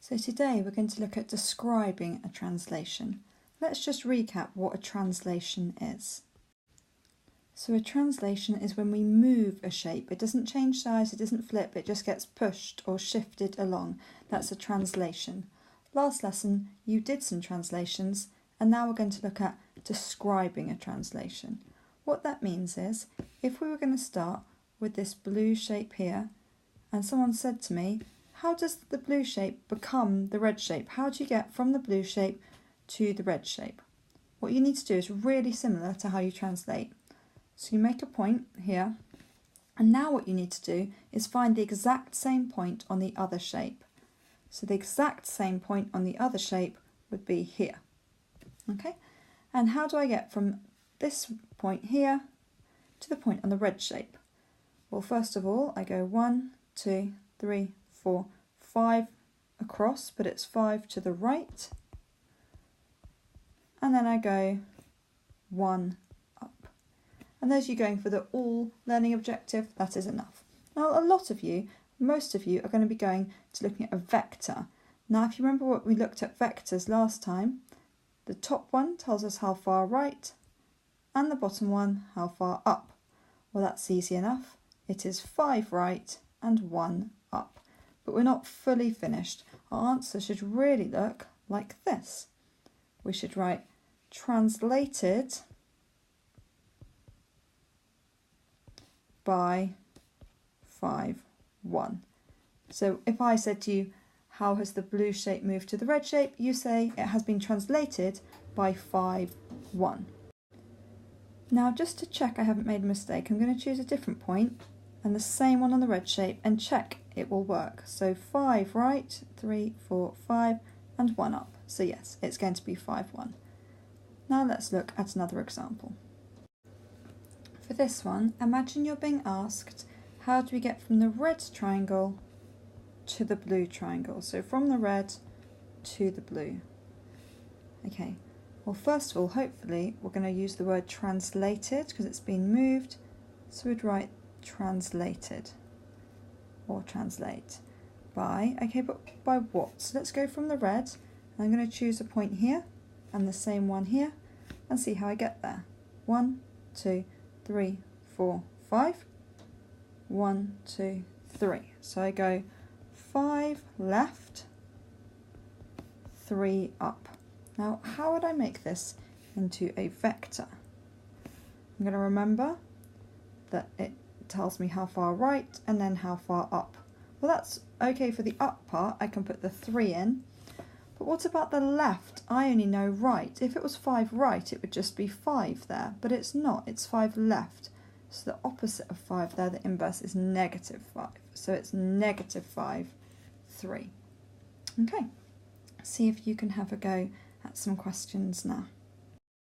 So today we're going to look at describing a translation. Let's just recap what a translation is. So a translation is when we move a shape. It doesn't change size, it doesn't flip, it just gets pushed or shifted along. That's a translation. Last lesson you did some translations, and now we're going to look at describing a translation. What that means is, if we were going to start with this blue shape here, and someone said to me, how does the blue shape become the red shape? How do you get from the blue shape to the red shape? What you need to do is really similar to how you translate. So you make a point here, and now what you need to do is find the exact same point on the other shape. So the exact same point on the other shape would be here. Okay? And how do I get from this point here to the point on the red shape? Well, first of all, I go 1, 2, 3, 4, 5 across, but it's 5 to the right. And then I go 1 up. And there's you going for the all learning objective, that is enough. Now, a lot of you, most of you, are going to be going to looking at a vector. Now, if you remember what we looked at vectors last time, the top one tells us how far right, and the bottom one how far up. Well, that's easy enough. It is 5 right and 1 up. But we're not fully finished. Our answer should really look like this. We should write translated by 5, 1. So if I said to you, how has the blue shape moved to the red shape? You say it has been translated by 5, 1. Now, just to check I haven't made a mistake, I'm going to choose a different point and the same one on the red shape and check it will work. So 5 right, 3, 4, 5 and 1 up. So yes, it's going to be 5, 1. Now let's look at another example. For this one, imagine you're being asked, how do we get from the red triangle to the blue triangle? So from the red to the blue. Okay, well first of all, hopefully we're going to use the word translated because it's been moved. So we'd write translated or translate by, okay, but by what? So let's go from the red, and I'm going to choose a point here and the same one here and see how I get there. 1, 2, 3, 4, 5. 1, 2, 3. So I go 5 left, 3 up. Now, how would I make this into a vector? I'm going to remember that it tells me how far right and then how far up. Well, that's okay for the up part. I can put the 3 in. But what about the left? I only know right. If it was 5 right, it would just be 5 there, but it's not. It's 5 left. So the opposite of 5 there, the inverse, is negative 5. So it's negative 5, 3. Okay, see if you can have a go at some questions now.